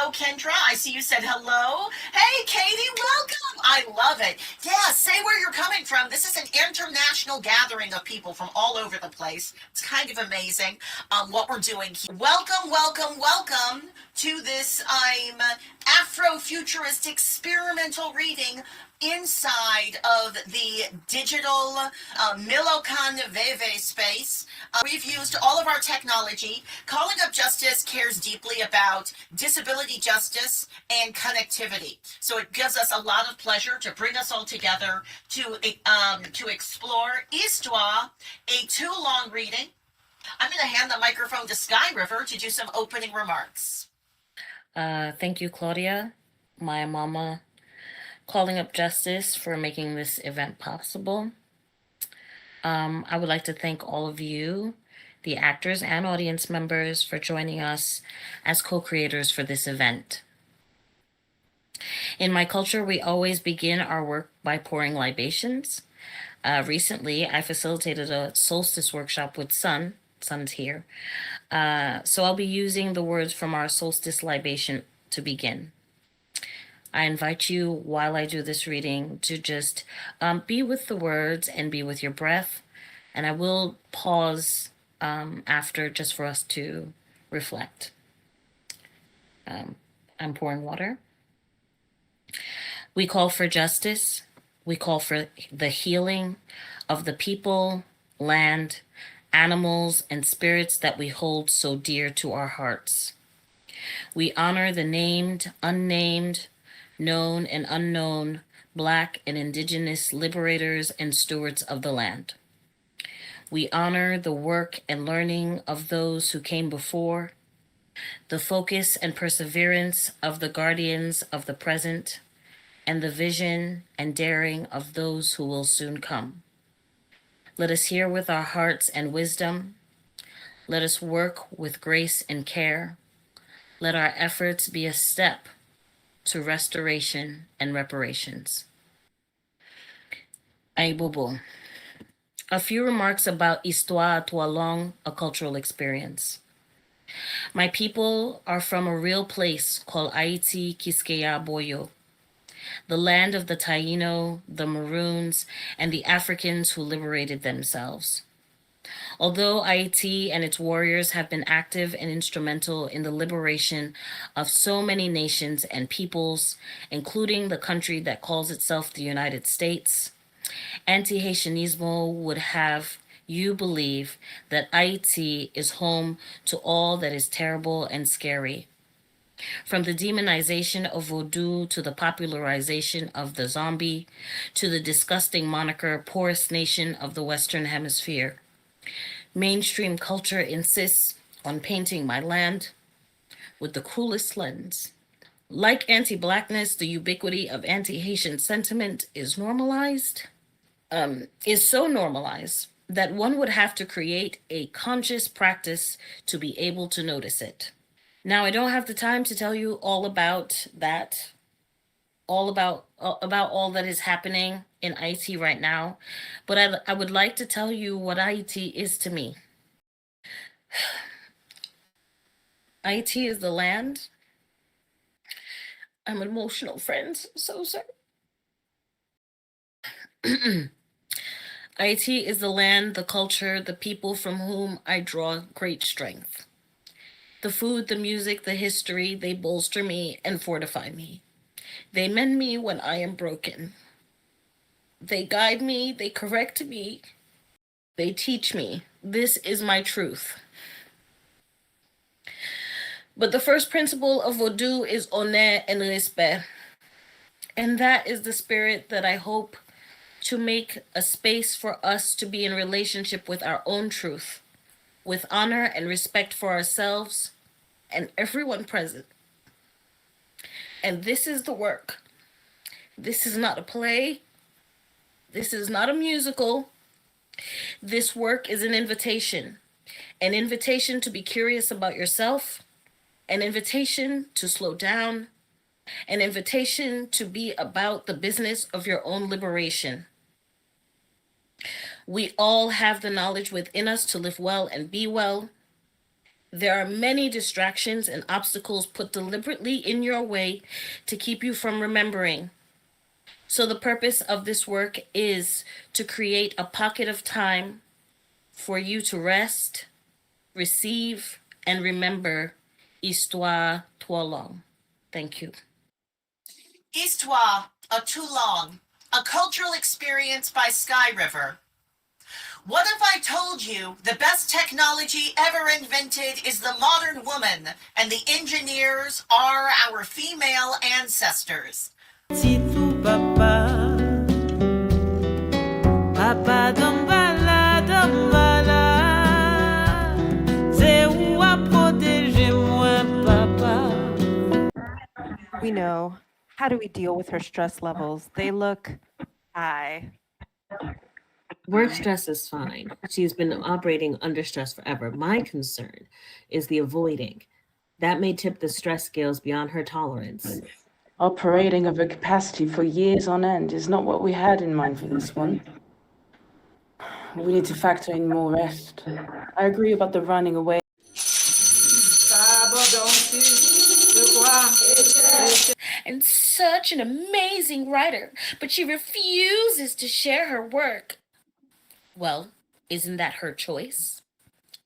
Hello, Kendra. I see you said hello. Hey, Katie, welcome. I love it. Yeah, say where you're coming from. This is an international gathering of people from all over the place. It's kind of amazing what we're doing here. Welcome, welcome, welcome to this Afro Futurist experimental reading inside of the digital Milokan Veve space. We've used all of our technology. Calling Up Justice cares deeply about disability justice and connectivity. So it gives us a lot of pleasure to bring us all together to explore Istwa, a too long reading. I'm going to hand the microphone to SkyRiver to do some opening remarks. Thank you, Claudia, my mama, Calling Up Justice, for making this event possible. I would like to thank all of you, the actors and audience members, for joining us as co-creators for this event. In my culture, we always begin our work by pouring libations. Recently, I facilitated a solstice workshop with Son's here. So I'll be using the words from our solstice libation to begin. I invite you, while I do this reading, to just be with the words and be with your breath. And I will pause after just for us to reflect. I'm pouring water. We call for justice. We call for the healing of the people, land, animals, and spirits that we hold so dear to our hearts. We honor the named, unnamed, known and unknown, Black and Indigenous liberators and stewards of the land. We honor the work and learning of those who came before, the focus and perseverance of the guardians of the present, and the vision and daring of those who will soon come. Let us hear with our hearts and wisdom. Let us work with grace and care. Let our efforts be a step to restoration and reparations. Aibobo. A few remarks about Istwa Two Long, a cultural experience. My people are from a real place called Haiti Quisqueya Boyo, the land of the Taino, the Maroons, and the Africans who liberated themselves. Although Haiti and its warriors have been active and instrumental in the liberation of so many nations and peoples, including the country that calls itself the United States, anti-Haitianismo would have you believe that Haiti is home to all that is terrible and scary. From the demonization of voodoo to the popularization of the zombie to the disgusting moniker poorest nation of the Western Hemisphere. Mainstream culture insists on painting my land with the cruelest lens. Like anti-Blackness, the ubiquity of anti-Haitian sentiment is so normalized that one would have to create a conscious practice to be able to notice it. Now, I don't have the time to tell you all about that, all about all that is happening in IT right now, but I would like to tell you what IT is to me. IT is the land. I'm emotional, friends. So sorry. IT is the land, the culture, the people from whom I draw great strength. The food, the music, the history, they bolster me and fortify me. They mend me when I am broken. They guide me, they correct me, they teach me. This is my truth. But the first principle of Vodou is honneur and respect. And that is the spirit that I hope to make a space for us to be in relationship with our own truth, with honor and respect for ourselves and everyone present. And this is the work. This is not a play. This is not a musical. This work is an invitation to be curious about yourself, an invitation to slow down, an invitation to be about the business of your own liberation. We all have the knowledge within us to live well and be well. There are many distractions and obstacles put deliberately in your way to keep you from remembering. So, the purpose of this work is to create a pocket of time for you to rest, receive, and remember Istwa Two Long. Thank you. Istwa Two Long, a cultural experience by SkyRiver. What if I told you the best technology ever invented is the modern woman, and the engineers are our female ancestors? We know. How do we deal with her stress levels? They look high. Work stress is fine. She's been operating under stress forever. My concern is the avoiding. That may tip the stress scales beyond her tolerance. Operating over capacity for years on end is not what we had in mind for this one. We need to factor in more rest. I agree about the running away. And such an amazing writer, but she refuses to share her work. Well, isn't that her choice?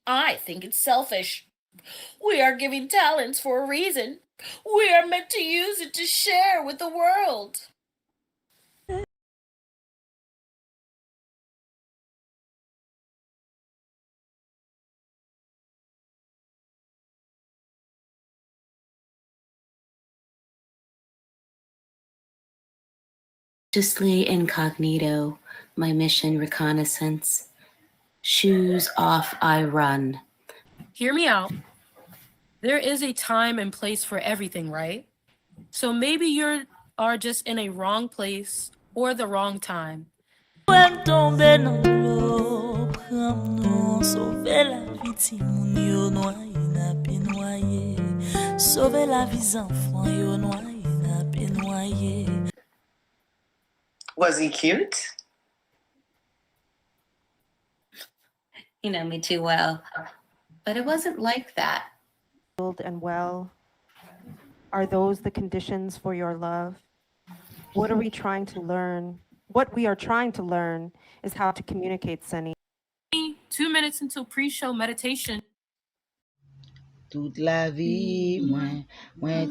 I think it's selfish. We are giving talents for a reason. We are meant to use it to share with the world. Consciously incognito, my mission reconnaissance. Shoes off, I run. Hear me out. There is a time and place for everything, right? So maybe you are just in a wrong place or the wrong time. Was he cute? You know me too well. But it wasn't like that. And well, are those the conditions for your love? What are we trying to learn? What we are trying to learn is how to communicate, Senny. 2 minutes until pre-show meditation. Toute la vie, moins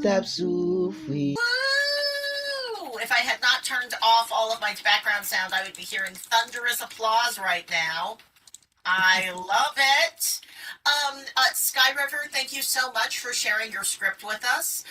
tap souffrir. Woo! If I had not turned off all of my background sound, I would be hearing thunderous applause right now. I love it. SkyRiver, thank you so much for sharing your script with us.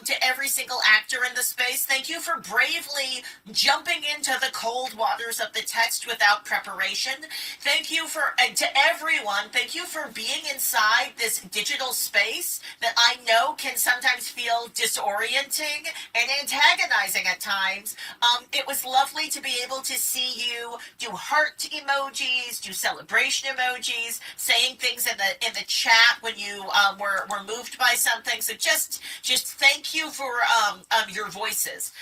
To every single actor in the space, thank you for bravely jumping into the cold waters of the text without preparation. Thank you to everyone, thank you for being inside this digital space that I know can sometimes feel disorienting and antagonizing at times. It was lovely to be able to see you do heart emojis, do celebration emojis, saying things in the chat when you were moved by something. So just thank you for your voices.